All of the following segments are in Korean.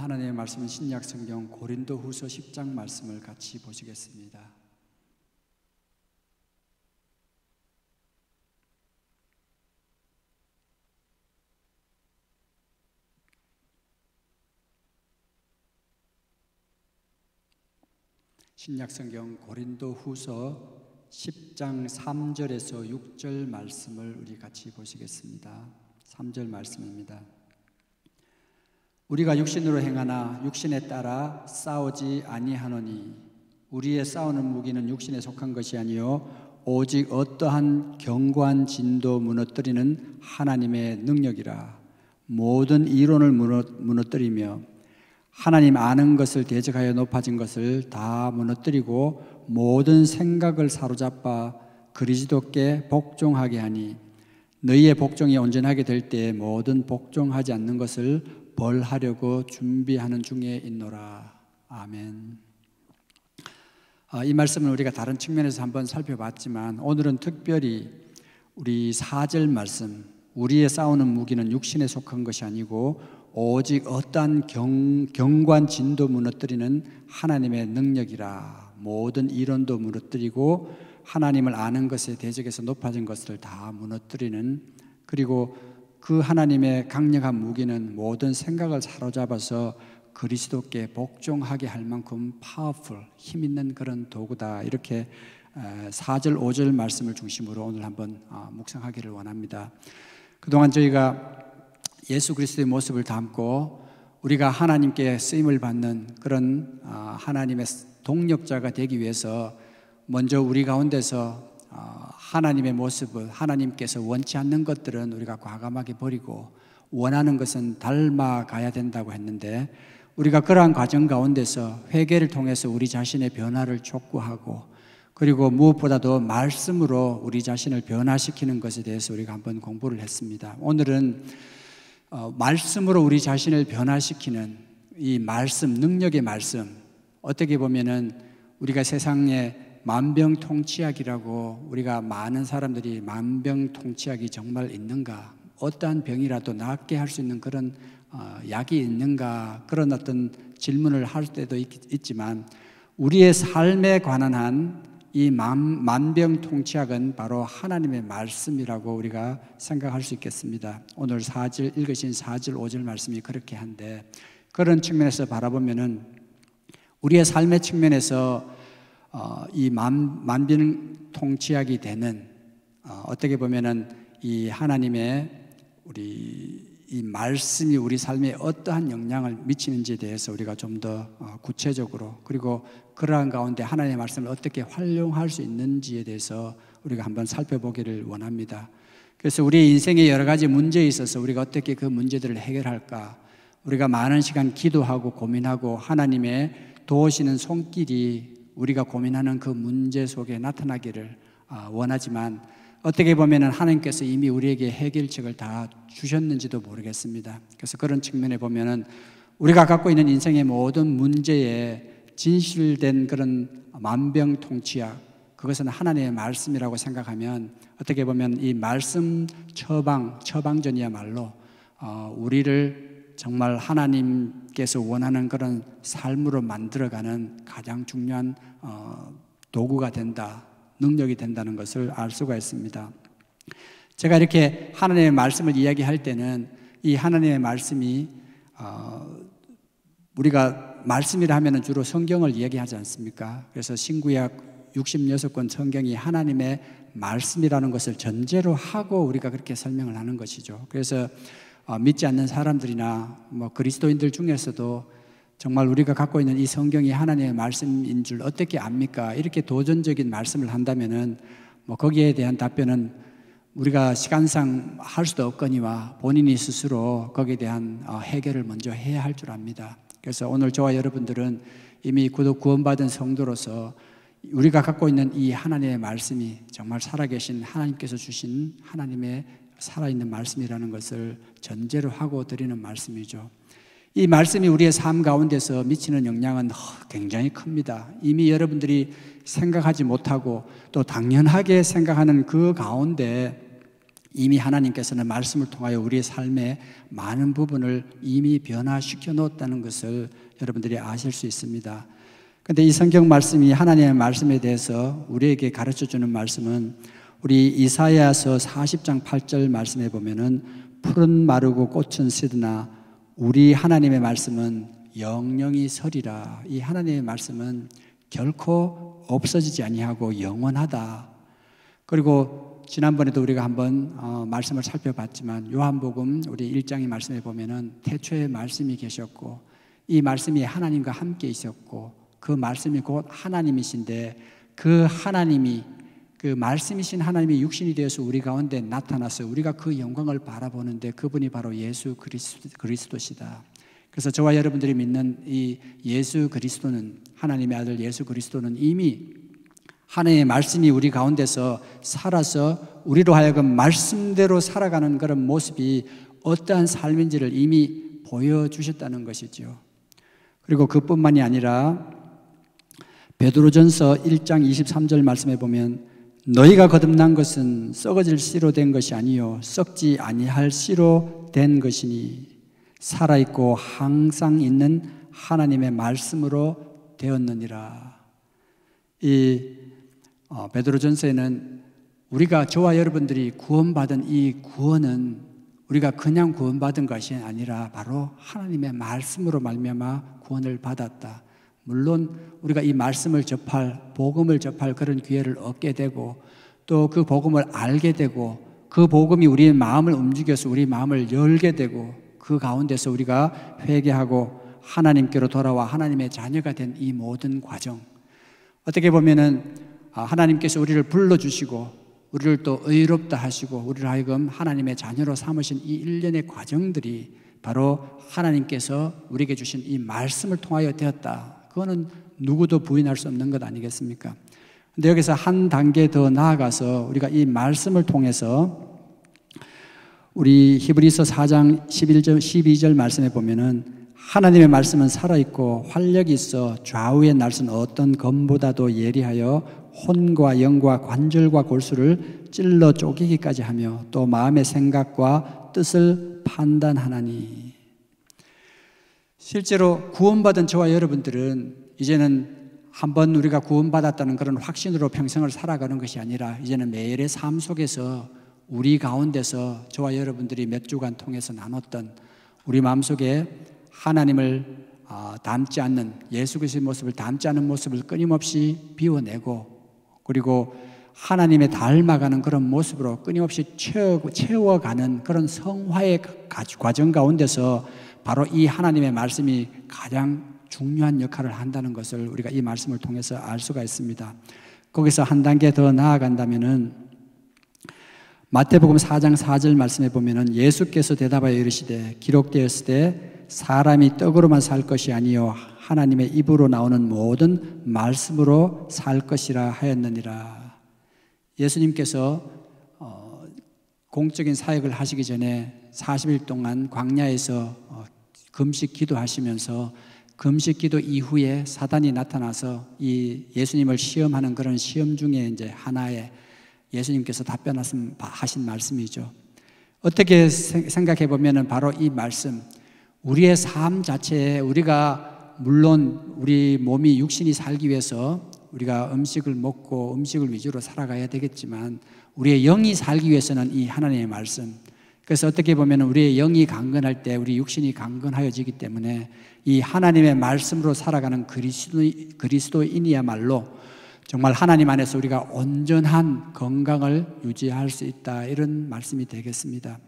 하나님의 말씀은 신약성경 고린도후서 10장 말씀을 같이 보시겠습니다. 신약성경 고린도후서 10장 3절에서 6절 말씀을 우리 같이 보시겠습니다. 3절 말씀입니다. 우리가 육신으로 행하나 육신에 따라 싸우지 아니하노니 우리의 싸우는 무기는 육신에 속한 것이 아니요 오직 어떠한 견고한 진도 무너뜨리는 하나님의 능력이라. 모든 이론을 무너뜨리며 하나님 아는 것을 대적하여 높아진 것을 다 무너뜨리고 모든 생각을 사로잡아 그리스도께 복종하게 하니 너희의 복종이 온전하게 될 때에 모든 복종하지 않는 것을 벌하려고 준비하는 중에 있노라. 아멘. 이 말씀은 우리가 다른 측면에서 한번 살펴봤지만 오늘은 특별히 우리 4절 말씀, 우리의 싸우는 무기는 육신에 속한 것이 아니고 오직 어떠한 견고한 진도 무너뜨리는 하나님의 능력이라. 모든 이론도 무너뜨리고 하나님을 아는 것에 대적해서 높아진 것을 다 무너뜨리는, 그리고 그 하나님의 강력한 무기는 모든 생각을 사로잡아서 그리스도께 복종하게 할 만큼 파워풀, 힘 있는 그런 도구다. 이렇게 4절 5절 말씀을 중심으로 오늘 한번 묵상하기를 원합니다. 그동안 저희가 예수 그리스도의 모습을 담고 우리가 하나님께 쓰임을 받는 그런 하나님의 동력자가 되기 위해서 먼저 우리 가운데서 하나님의 모습을, 하나님께서 원치 않는 것들은 우리가 과감하게 버리고 원하는 것은 닮아가야 된다고 했는데, 우리가 그러한 과정 가운데서 회개를 통해서 우리 자신의 변화를 촉구하고, 그리고 무엇보다도 말씀으로 우리 자신을 변화시키는 것에 대해서 우리가 한번 공부를 했습니다. 오늘은 말씀으로 우리 자신을 변화시키는 이 말씀, 능력의 말씀, 어떻게 보면은 우리가 세상에 만병통치약이라고, 우리가 많은 사람들이 만병통치약이 정말 있는가, 어떠한 병이라도 낫게 할 수 있는 그런 약이 있는가, 그런 어떤 질문을 할 때도 있지만 우리의 삶에 관한 한 이 만병통치약은 바로 하나님의 말씀이라고 우리가 생각할 수 있겠습니다. 오늘 읽으신 4절 5절 말씀이 그렇게 한데, 그런 측면에서 바라보면은 우리의 삶의 측면에서 이 만병통치약이 되는, 어떻게 보면은 이 하나님의 이 말씀이 우리 삶에 어떠한 영향을 미치는지에 대해서 우리가 좀 더 구체적으로, 그리고 그러한 가운데 하나님의 말씀을 어떻게 활용할 수 있는지에 대해서 우리가 한번 살펴보기를 원합니다. 그래서 우리 인생의 여러 가지 문제에 있어서 우리가 어떻게 그 문제들을 해결할까, 우리가 많은 시간 기도하고 고민하고 하나님의 도우시는 손길이 우리가 고민하는 그 문제 속에 나타나기를 원하지만, 어떻게 보면은 하나님께서 이미 우리에게 해결책을 다 주셨는지도 모르겠습니다. 그래서 그런 측면에 보면은 우리가 갖고 있는 인생의 모든 문제에 진실된 그런 만병통치약, 그것은 하나님의 말씀이라고 생각하면, 어떻게 보면 이 말씀 처방전이야말로 우리를 정말 하나님께서 원하는 그런 삶으로 만들어가는 가장 중요한 도구가 된다, 능력이 된다는 것을 알 수가 있습니다. 제가 이렇게 하나님의 말씀을 이야기할 때는 이 하나님의 말씀이 우리가 말씀이라 하면 주로 성경을 이야기하지 않습니까? 그래서 신구약 66권 성경이 하나님의 말씀이라는 것을 전제로 하고 우리가 그렇게 설명을 하는 것이죠. 그래서 믿지 않는 사람들이나 그리스도인들 중에서도 정말 우리가 갖고 있는 이 성경이 하나님의 말씀인 줄 어떻게 압니까? 이렇게 도전적인 말씀을 한다면은 거기에 대한 답변은 우리가 시간상 할 수도 없거니와 본인이 스스로 거기에 대한 해결을 먼저 해야 할 줄 압니다. 그래서 오늘 저와 여러분들은 이미 구원받은 성도로서 우리가 갖고 있는 이 하나님의 말씀이 정말 살아계신 하나님께서 주신 하나님의 살아있는 말씀이라는 것을 전제로 하고 드리는 말씀이죠. 이 말씀이 우리의 삶 가운데서 미치는 영향은 굉장히 큽니다. 이미 여러분들이 생각하지 못하고 또 당연하게 생각하는 그 가운데 이미 하나님께서는 말씀을 통하여 우리의 삶의 많은 부분을 이미 변화시켜 놓았다는 것을 여러분들이 아실 수 있습니다. 그런데 이 성경 말씀이 하나님의 말씀에 대해서 우리에게 가르쳐주는 말씀은 우리 이사야서 40장 8절 말씀에 보면은 풀은 마르고 꽃은 시드나 우리 하나님의 말씀은 영영이 서리라. 이 하나님의 말씀은 결코 없어지지 아니하고 영원하다. 그리고 지난번에도 우리가 한번 말씀을 살펴봤지만 요한복음 우리 1장의 말씀에 보면은 태초에 말씀이 계셨고 이 말씀이 하나님과 함께 있었고 그 말씀이 곧 하나님이신데 그 하나님이 그 말씀이신 하나님이 육신이 되어서 우리 가운데 나타나서 우리가 그 영광을 바라보는데 그분이 바로 예수 그리스도시다. 그래서 저와 여러분들이 믿는 이 예수 그리스도는 하나님의 아들 예수 그리스도는 이미 하나님의 말씀이 우리 가운데서 살아서 우리로 하여금 말씀대로 살아가는 그런 모습이 어떠한 삶인지를 이미 보여주셨다는 것이죠. 그리고 그뿐만이 아니라 베드로전서 1장 23절 말씀에 보면 너희가 거듭난 것은 썩어질 씨로 된 것이 아니요 썩지 아니할 씨로 된 것이니 살아있고 항상 있는 하나님의 말씀으로 되었느니라. 이 베드로전서에는 우리가 저와 여러분들이 구원받은 이 구원은 우리가 그냥 구원받은 것이 아니라 바로 하나님의 말씀으로 말미암아 구원을 받았다. 물론 우리가 이 말씀을 접할 복음을 접할 그런 기회를 얻게 되고 또 그 복음을 알게 되고 그 복음이 우리의 마음을 움직여서 우리 마음을 열게 되고 그 가운데서 우리가 회개하고 하나님께로 돌아와 하나님의 자녀가 된 이 모든 과정, 어떻게 보면은 하나님께서 우리를 불러주시고 우리를 또 의롭다 하시고 우리를 하여금 하나님의 자녀로 삼으신 이 일련의 과정들이 바로 하나님께서 우리에게 주신 이 말씀을 통하여 되었다. 그거는 누구도 부인할 수 없는 것 아니겠습니까? 근데 여기서 한 단계 더 나아가서 우리가 이 말씀을 통해서 우리 히브리서 4장 12절 말씀에 보면은 하나님의 말씀은 살아있고 활력이 있어 좌우의 날선 어떤 검보다도 예리하여 혼과 영과 관절과 골수를 찔러 쪼개기까지 하며 또 마음의 생각과 뜻을 판단하나니. 실제로 구원받은 저와 여러분들은 이제는 한번 우리가 구원받았다는 그런 확신으로 평생을 살아가는 것이 아니라 이제는 매일의 삶 속에서 우리 가운데서 저와 여러분들이 몇 주간 통해서 나눴던 우리 마음속에 하나님을 닮지 않는 예수 그리스도의 모습을 닮지 않은 모습을 끊임없이 비워내고 그리고 하나님의 닮아가는 그런 모습으로 끊임없이 채워가는 그런 성화의 과정 가운데서 바로 이 하나님의 말씀이 가장 중요한 역할을 한다는 것을 우리가 이 말씀을 통해서 알 수가 있습니다. 거기서 한 단계 더 나아간다면은 마태복음 4장 4절 말씀에 보면은 예수께서 대답하여 이르시되 기록되었을 때 사람이 떡으로만 살 것이 아니요 하나님의 입으로 나오는 모든 말씀으로 살 것이라 하였느니라. 예수님께서 공적인 사역을 하시기 전에 40일 동안 광야에서 금식 기도하시면서 금식 기도 이후에 사단이 나타나서 이 예수님을 시험하는 그런 시험 중에 이제 하나에 예수님께서 답변하신 말씀이죠. 어떻게 생각해 보면은 바로 이 말씀, 우리의 삶 자체에 우리가 물론 우리 몸이 육신이 살기 위해서 우리가 음식을 먹고 음식을 위주로 살아가야 되겠지만 우리의 영이 살기 위해서는 이 하나님의 말씀, 그래서 어떻게 보면 우리의 영이 강건할 때 우리 육신이 강건하여지기 때문에 이 하나님의 말씀으로 살아가는 그리스도인이야말로 정말 하나님 안에서 우리가 온전한 건강을 유지할 수 있다, 이런 말씀이 되겠습니다.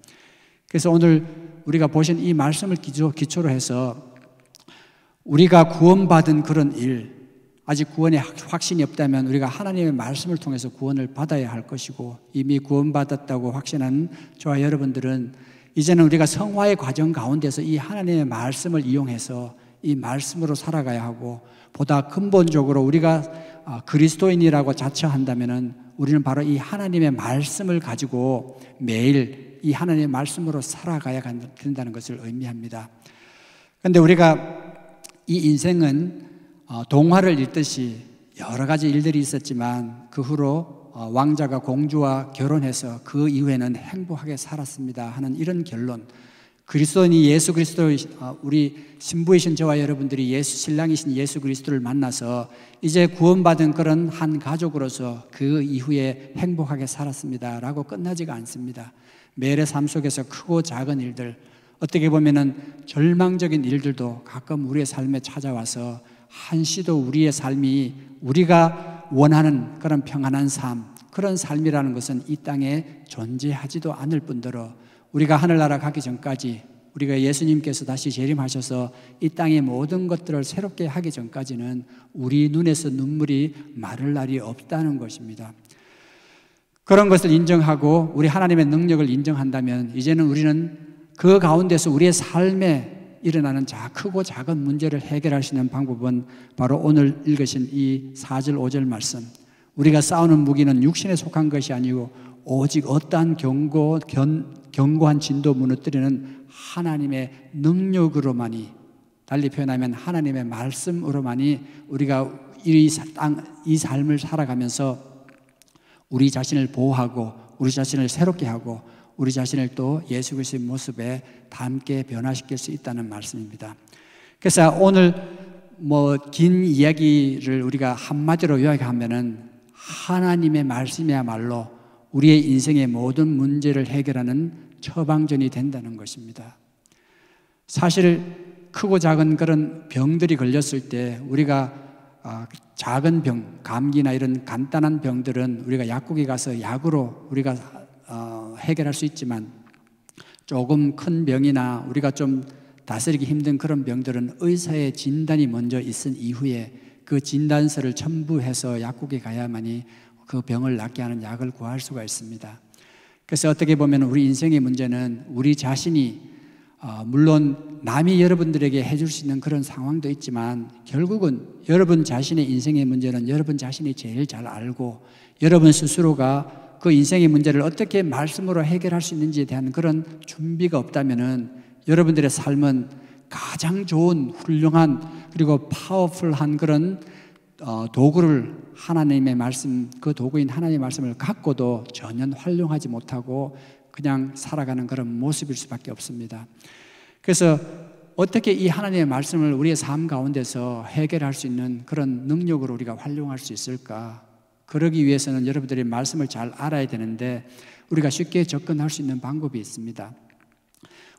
그래서 오늘 우리가 보신 이 말씀을 기초로 해서 우리가 구원받은 그런 일, 아직 구원의 확신이 없다면 우리가 하나님의 말씀을 통해서 구원을 받아야 할 것이고, 이미 구원받았다고 확신한 저와 여러분들은 이제는 우리가 성화의 과정 가운데서 이 하나님의 말씀을 이용해서 이 말씀으로 살아가야 하고, 보다 근본적으로 우리가 그리스도인이라고 자처한다면 우리는 바로 이 하나님의 말씀을 가지고 매일 이 하나님의 말씀으로 살아가야 된다는 것을 의미합니다. 그런데 우리가 이 인생은 동화를 읽듯이 여러 가지 일들이 있었지만 그 후로 왕자가 공주와 결혼해서 그 이후에는 행복하게 살았습니다 하는 이런 결론. 그리스도인이 예수 그리스도, 우리 신부이신 저와 여러분들이 신랑이신 예수 그리스도를 만나서 이제 구원받은 그런 한 가족으로서 그 이후에 행복하게 살았습니다 라고 끝나지가 않습니다. 매일의 삶 속에서 크고 작은 일들, 어떻게 보면은 절망적인 일들도 가끔 우리의 삶에 찾아와서 한시도 우리의 삶이 우리가 원하는 그런 평안한 삶, 그런 삶이라는 것은 이 땅에 존재하지도 않을 뿐더러 우리가 하늘나라 가기 전까지, 우리가 예수님께서 다시 재림하셔서 이 땅의 모든 것들을 새롭게 하기 전까지는 우리 눈에서 눈물이 마를 날이 없다는 것입니다. 그런 것을 인정하고 우리 하나님의 능력을 인정한다면 이제는 우리는 그 가운데서 우리의 삶에 일어나는 크고 작은 문제를 해결할 수 있는 방법은 바로 오늘 읽으신 이 4절 5절 말씀, 우리가 싸우는 무기는 육신에 속한 것이 아니고 오직 어떠한 견고한 진도 무너뜨리는 하나님의 능력으로만이, 달리 표현하면 하나님의 말씀으로만이 우리가 이 삶을 살아가면서 우리 자신을 보호하고 우리 자신을 새롭게 하고 우리 자신을 또 예수 그리스도의 모습에 닮게 변화시킬 수 있다는 말씀입니다. 그래서 오늘 긴 이야기를 우리가 한마디로 요약하면은 하나님의 말씀이야말로 우리의 인생의 모든 문제를 해결하는 처방전이 된다는 것입니다. 사실 크고 작은 그런 병들이 걸렸을 때 우리가 작은 병, 감기나 이런 간단한 병들은 우리가 약국에 가서 약으로 우리가 해결할 수 있지만 조금 큰 병이나 우리가 좀 다스리기 힘든 그런 병들은 의사의 진단이 먼저 있은 이후에 그 진단서를 첨부해서 약국에 가야만이 그 병을 낫게 하는 약을 구할 수가 있습니다. 그래서 어떻게 보면 우리 인생의 문제는 우리 자신이 물론 남이 여러분들에게 해줄 수 있는 그런 상황도 있지만 결국은 여러분 자신의 인생의 문제는 여러분 자신이 제일 잘 알고 여러분 스스로가 그 인생의 문제를 어떻게 말씀으로 해결할 수 있는지에 대한 그런 준비가 없다면은 여러분들의 삶은 가장 좋은 훌륭한 그리고 파워풀한 그런 도구를 하나님의 말씀, 그 도구인 하나님의 말씀을 갖고도 전혀 활용하지 못하고 그냥 살아가는 그런 모습일 수밖에 없습니다. 그래서 어떻게 이 하나님의 말씀을 우리의 삶 가운데서 해결할 수 있는 그런 능력으로 우리가 활용할 수 있을까? 그러기 위해서는 여러분들이 말씀을 잘 알아야 되는데 우리가 쉽게 접근할 수 있는 방법이 있습니다.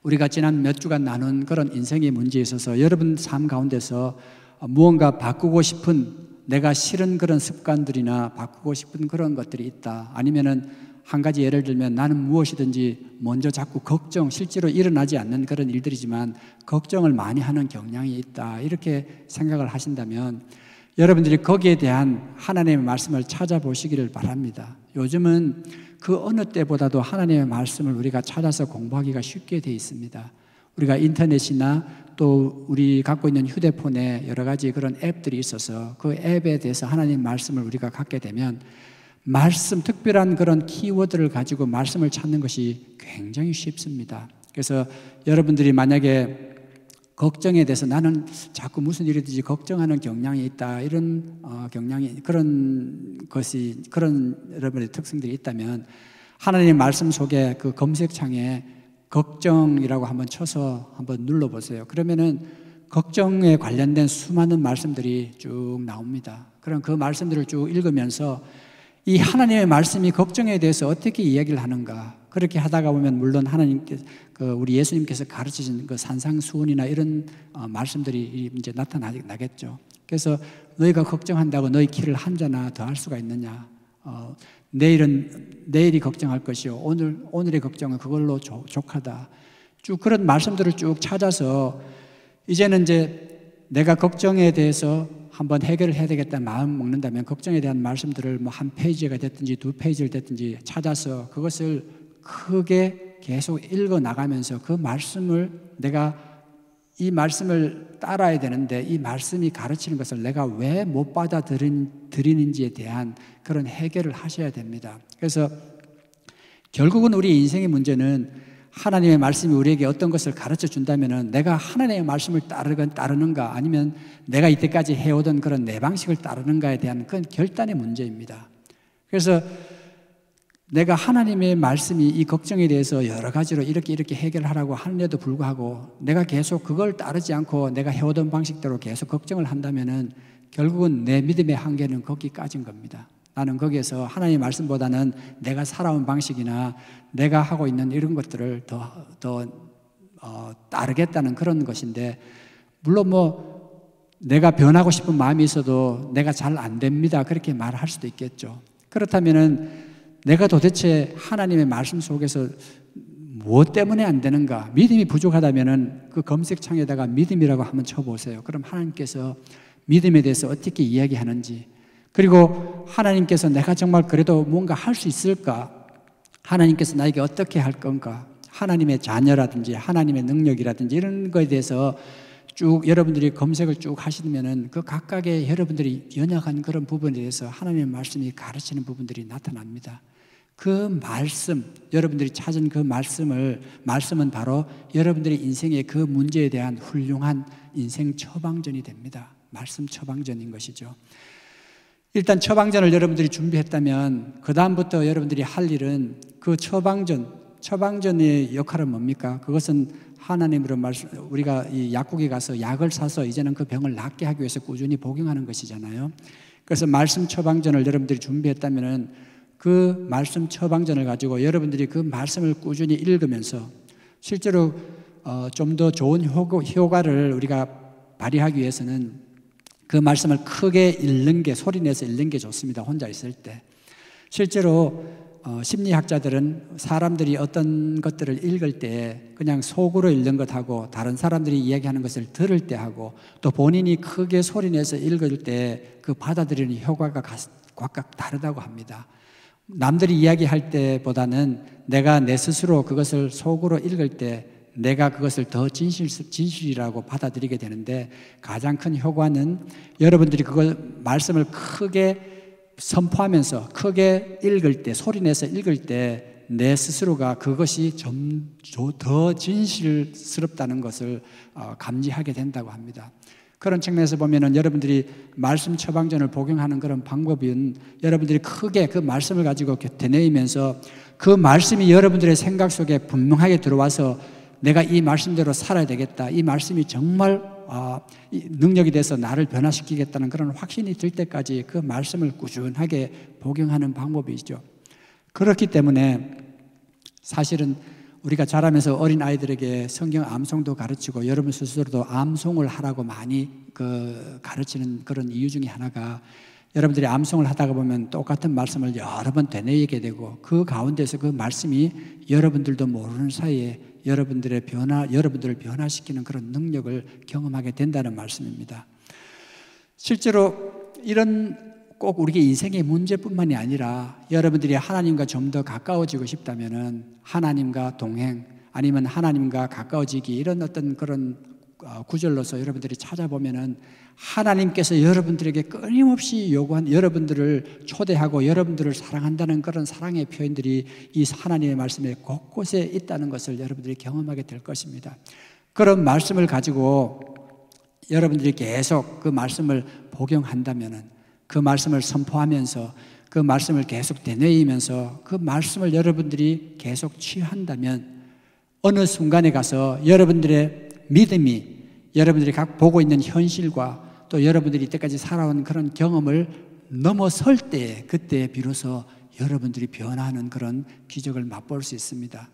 우리가 지난 몇 주간 나눈 그런 인생의 문제에 있어서 여러분 삶 가운데서 무언가 바꾸고 싶은, 내가 싫은 그런 습관들이나 바꾸고 싶은 그런 것들이 있다. 아니면은 한 가지 예를 들면 나는 무엇이든지 먼저 자꾸 실제로 일어나지 않는 그런 일들이지만 걱정을 많이 하는 경향이 있다. 이렇게 생각을 하신다면 여러분들이 거기에 대한 하나님의 말씀을 찾아보시기를 바랍니다. 요즘은 그 어느 때보다도 하나님의 말씀을 우리가 찾아서 공부하기가 쉽게 되어 있습니다. 우리가 인터넷이나 또 우리 갖고 있는 휴대폰에 여러 가지 그런 앱들이 있어서 그 앱에 대해서 하나님의 말씀을 우리가 갖게 되면 특별한 그런 키워드를 가지고 말씀을 찾는 것이 굉장히 쉽습니다. 그래서 여러분들이 만약에 걱정에 대해서 나는 자꾸 무슨 일이든지 걱정하는 경향이 있다, 이런 그런 여러분의 특성들이 있다면 하나님의 말씀 속에 그 검색창에 걱정이라고 한번 쳐서 한번 눌러보세요. 그러면은 걱정에 관련된 수많은 말씀들이 쭉 나옵니다. 그럼 그 말씀들을 쭉 읽으면서 이 하나님의 말씀이 걱정에 대해서 어떻게 이야기를 하는가, 그렇게 하다가 보면 물론 하나님께서 우리 예수님께서 가르치신 그 산상수훈이나 이런 말씀들이 이제 나타나겠죠. 그래서 너희가 걱정한다고 너희 키를 한 자나 더 할 수가 있느냐? 내일이 걱정할 것이요 오늘의 걱정은 그걸로 족하다. 쭉 그런 말씀들을 쭉 찾아서 이제는 이제 내가 걱정에 대해서 한번 해결을 해야 되겠다 마음 먹는다면 걱정에 대한 말씀들을 한 페이지가 됐든지 두 페이지를 됐든지 찾아서 그것을 크게 계속 읽어 나가면서 그 말씀을 내가 이 말씀을 따라야 되는데 이 말씀이 가르치는 것을 내가 왜 못 받아들이는지에 대한 그런 해결을 하셔야 됩니다. 그래서 결국은 우리 인생의 문제는 하나님의 말씀이 우리에게 어떤 것을 가르쳐 준다면은 내가 하나님의 말씀을 따르는가 아니면 내가 이때까지 해오던 그런 내 방식을 따르는가에 대한 그건 결단의 문제입니다. 그래서 내가 하나님의 말씀이 이 걱정에 대해서 여러 가지로 이렇게 해결하라고 하는데도 불구하고 내가 계속 그걸 따르지 않고 내가 해오던 방식대로 계속 걱정을 한다면은 결국은 내 믿음의 한계는 거기까지인 겁니다. 나는 거기에서 하나님의 말씀보다는 내가 살아온 방식이나 내가 하고 있는 이런 것들을 더 따르겠다는 그런 것인데, 물론 내가 변하고 싶은 마음이 있어도 내가 잘 안 됩니다, 그렇게 말할 수도 있겠죠. 그렇다면은 내가 도대체 하나님의 말씀 속에서 무엇 때문에 안 되는가? 믿음이 부족하다면은 그 검색창에다가 믿음이라고 한번 쳐보세요. 그럼 하나님께서 믿음에 대해서 어떻게 이야기하는지, 그리고 하나님께서 내가 정말 그래도 뭔가 할 수 있을까? 하나님께서 나에게 어떻게 할 건가? 하나님의 자녀라든지 하나님의 능력이라든지 이런 거에 대해서 쭉 여러분들이 검색을 쭉 하시면은 그 각각의 여러분들이 연약한 그런 부분에 대해서 하나님의 말씀이 가르치는 부분들이 나타납니다. 그 말씀, 여러분들이 찾은 그 말씀은 바로 여러분들의 인생의 그 문제에 대한 훌륭한 인생 처방전이 됩니다. 말씀 처방전인 것이죠. 일단 처방전을 여러분들이 준비했다면 그 다음부터 여러분들이 할 일은 그 처방전의 역할은 뭡니까? 그것은 하나님으로 우리가 이 약국에 가서 약을 사서 이제는 그 병을 낫게 하기 위해서 꾸준히 복용하는 것이잖아요. 그래서 말씀 처방전을 여러분들이 준비했다면은 그 말씀 처방전을 가지고 여러분들이 그 말씀을 꾸준히 읽으면서 실제로 좀 더 좋은 효과를 우리가 발휘하기 위해서는 그 말씀을 크게 읽는 게, 소리내서 읽는 게 좋습니다. 혼자 있을 때. 실제로 심리학자들은 사람들이 어떤 것들을 읽을 때 그냥 속으로 읽는 것하고 다른 사람들이 이야기하는 것을 들을 때 하고 또 본인이 크게 소리내서 읽을 때 그 받아들이는 효과가 각각 다르다고 합니다. 남들이 이야기할 때보다는 내가 내 스스로 그것을 속으로 읽을 때 내가 그것을 더 진실이라고 받아들이게 되는데, 가장 큰 효과는 여러분들이 그걸 말씀을 크게 선포하면서 크게 읽을 때, 소리내서 읽을 때 내 스스로가 그것이 좀 더 진실스럽다는 것을 감지하게 된다고 합니다. 그런 측면에서 보면은 여러분들이 말씀 처방전을 복용하는 그런 방법은 여러분들이 크게 그 말씀을 가지고 되뇌이면서 그 말씀이 여러분들의 생각 속에 분명하게 들어와서 내가 이 말씀대로 살아야 되겠다, 이 말씀이 정말 능력이 돼서 나를 변화시키겠다는 그런 확신이 들 때까지 그 말씀을 꾸준하게 복용하는 방법이죠. 그렇기 때문에 사실은 우리가 자라면서 어린 아이들에게 성경 암송도 가르치고 여러분 스스로도 암송을 하라고 많이 가르치는 그런 이유 중에 하나가, 여러분들이 암송을 하다가 보면 똑같은 말씀을 여러 번 되뇌이게 되고 그 가운데서 그 말씀이 여러분들도 모르는 사이에 여러분들을 변화시키는 그런 능력을 경험하게 된다는 말씀입니다. 실제로 이런 꼭 우리의 인생의 문제뿐만이 아니라 여러분들이 하나님과 좀 더 가까워지고 싶다면은 하나님과 동행, 아니면 하나님과 가까워지기, 이런 어떤 그런 구절로서 여러분들이 찾아보면은 하나님께서 여러분들에게 끊임없이 요구한, 여러분들을 초대하고 여러분들을 사랑한다는 그런 사랑의 표현들이 이 하나님의 말씀에 곳곳에 있다는 것을 여러분들이 경험하게 될 것입니다. 그런 말씀을 가지고 여러분들이 계속 그 말씀을 복용한다면은, 그 말씀을 선포하면서 그 말씀을 계속 되뇌이면서 그 말씀을 여러분들이 계속 취한다면 어느 순간에 가서 여러분들의 믿음이 여러분들이 각 보고 있는 현실과 또 여러분들이 이때까지 살아온 그런 경험을 넘어설 때, 그때 비로소 여러분들이 변화하는 그런 기적을 맛볼 수 있습니다.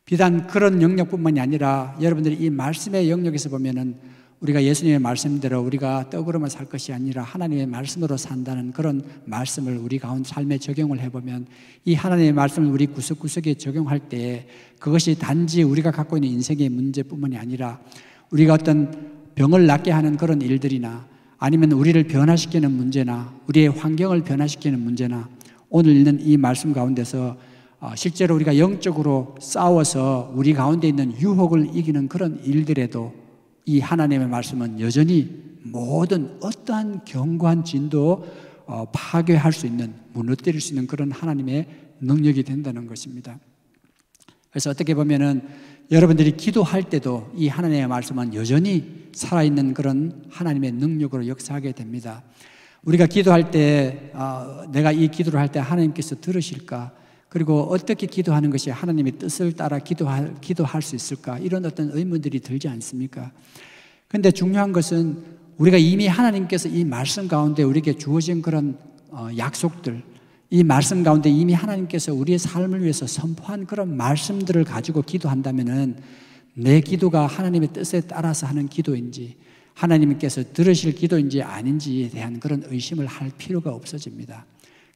비단 그런 영역뿐만이 아니라 여러분들이 이 말씀의 영역에서 보면은 우리가 예수님의 말씀대로 우리가 떡으로만 살 것이 아니라 하나님의 말씀으로 산다는 그런 말씀을 우리 가운데 삶에 적용을 해보면, 이 하나님의 말씀을 우리 구석구석에 적용할 때 그것이 단지 우리가 갖고 있는 인생의 문제뿐만이 아니라 우리가 어떤 병을 낫게 하는 그런 일들이나 아니면 우리를 변화시키는 문제나 우리의 환경을 변화시키는 문제나 오늘 읽는 이 말씀 가운데서 실제로 우리가 영적으로 싸워서 우리 가운데 있는 유혹을 이기는 그런 일들에도 이 하나님의 말씀은 여전히 모든 어떠한 견고한 진도 파괴할 수 있는, 무너뜨릴 수 있는 그런 하나님의 능력이 된다는 것입니다. 그래서 어떻게 보면은 여러분들이 기도할 때도 이 하나님의 말씀은 여전히 살아있는 그런 하나님의 능력으로 역사하게 됩니다. 우리가 기도할 때 내가 이 기도를 할 때 하나님께서 들으실까? 그리고 어떻게 기도하는 것이 하나님의 뜻을 따라 기도할 수 있을까? 이런 어떤 의문들이 들지 않습니까? 그런데 중요한 것은 우리가 이미 하나님께서 이 말씀 가운데 우리에게 주어진 그런 약속들, 이 말씀 가운데 이미 하나님께서 우리의 삶을 위해서 선포한 그런 말씀들을 가지고 기도한다면은 내 기도가 하나님의 뜻에 따라서 하는 기도인지 하나님께서 들으실 기도인지 아닌지에 대한 그런 의심을 할 필요가 없어집니다.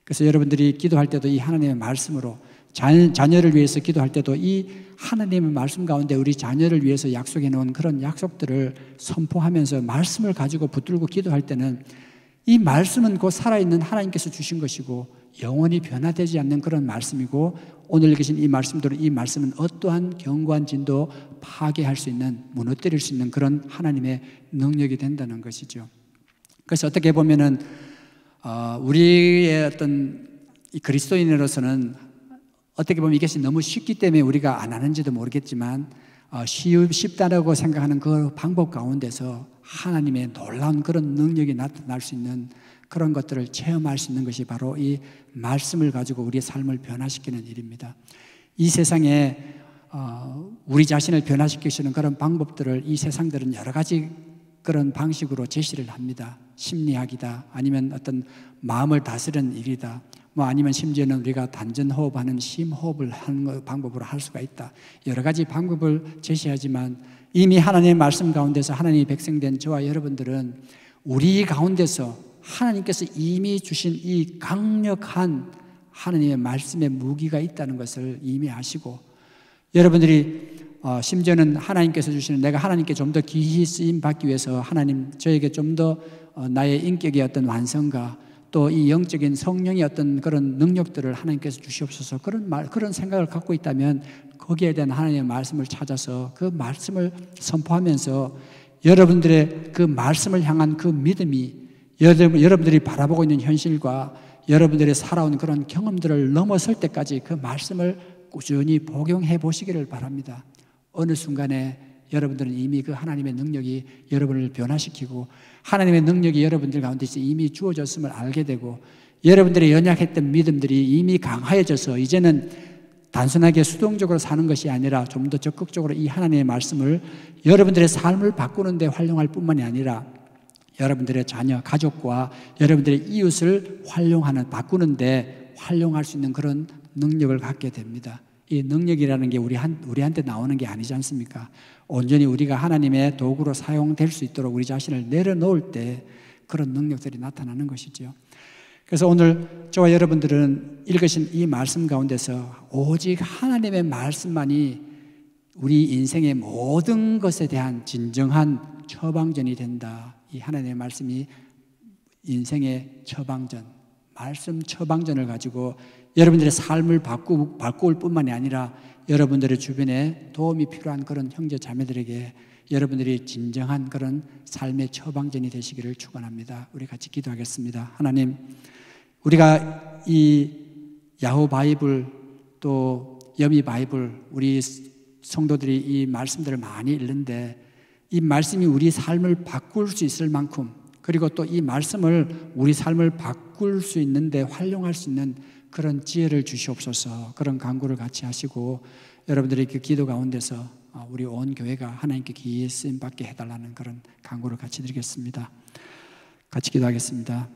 그래서 여러분들이 기도할 때도 이 하나님의 말씀으로 자녀를 위해서 기도할 때도 이 하나님의 말씀 가운데 우리 자녀를 위해서 약속해 놓은 그런 약속들을 선포하면서 말씀을 가지고 붙들고 기도할 때는 이 말씀은 곧 살아있는 하나님께서 주신 것이고 영원히 변화되지 않는 그런 말씀이고 오늘 읽으신 이 말씀대로 이 말씀은 어떠한 견고한 진도 파괴할 수 있는, 무너뜨릴 수 있는 그런 하나님의 능력이 된다는 것이죠. 그래서 어떻게 보면은 우리의 어떤 이 그리스도인으로서는 어떻게 보면 이것이 너무 쉽기 때문에 우리가 안 하는지도 모르겠지만 쉽다라고 생각하는 그 방법 가운데서 하나님의 놀라운 그런 능력이 나타날 수 있는 그런 것들을 체험할 수 있는 것이 바로 이 말씀을 가지고 우리의 삶을 변화시키는 일입니다. 이 세상에 우리 자신을 변화시키시는 그런 방법들을 이 세상들은 여러 가지 그런 방식으로 제시를 합니다. 심리학이다, 아니면 어떤 마음을 다스리는 일이다, 아니면 심지어는 우리가 단전호흡하는 심호흡을 하는 방법으로 할 수가 있다. 여러 가지 방법을 제시하지만 이미 하나님의 말씀 가운데서 하나님의 백성된 저와 여러분들은 우리 가운데서 하나님께서 이미 주신 이 강력한 하나님의 말씀의 무기가 있다는 것을 이미 아시고 여러분들이 심지어는 하나님께서 주시는 내가 하나님께 좀 더 귀히 쓰임 받기 위해서 하나님 저에게 좀 더 나의 인격의 어떤 완성과 또 이 영적인 성령의 어떤 그런 능력들을 하나님께서 주시옵소서 그런 생각을 갖고 있다면 거기에 대한 하나님의 말씀을 찾아서 그 말씀을 선포하면서 여러분들의 그 말씀을 향한 그 믿음이 여러분들이 바라보고 있는 현실과 여러분들이 살아온 그런 경험들을 넘어설 때까지 그 말씀을 꾸준히 복용해 보시기를 바랍니다. 어느 순간에 여러분들은 이미 그 하나님의 능력이 여러분을 변화시키고 하나님의 능력이 여러분들 가운데서 이미 주어졌음을 알게 되고 여러분들의 연약했던 믿음들이 이미 강화해져서 이제는 단순하게 수동적으로 사는 것이 아니라 좀 더 적극적으로 이 하나님의 말씀을 여러분들의 삶을 바꾸는 데 활용할 뿐만이 아니라 여러분들의 자녀, 가족과 여러분들의 이웃을 바꾸는 데 활용할 수 있는 그런 능력을 갖게 됩니다. 이 능력이라는 게 우리한테 나오는 게 아니지 않습니까? 온전히 우리가 하나님의 도구로 사용될 수 있도록 우리 자신을 내려놓을 때 그런 능력들이 나타나는 것이죠. 그래서 오늘 저와 여러분들은 읽으신 이 말씀 가운데서 오직 하나님의 말씀만이 우리 인생의 모든 것에 대한 진정한 처방전이 된다. 이 하나님의 말씀이 인생의 처방전, 말씀 처방전을 가지고 여러분들의 삶을 바꿀 뿐만이 아니라 여러분들의 주변에 도움이 필요한 그런 형제 자매들에게 여러분들이 진정한 그런 삶의 처방전이 되시기를 축원합니다. 우리 같이 기도하겠습니다. 하나님, 우리가 이 야후 바이블 또 여미 바이블 우리 성도들이 이 말씀들을 많이 읽는데 이 말씀이 우리 삶을 바꿀 수 있을 만큼 그리고 또 이 말씀을 우리 삶을 바꿀 수 있는데 활용할 수 있는 그런 지혜를 주시옵소서. 그런 간구를 같이 하시고 여러분들의 그 기도 가운데서 우리 온 교회가 하나님께 귀히 쓰임 받게 해달라는 그런 간구를 같이 드리겠습니다. 같이 기도하겠습니다.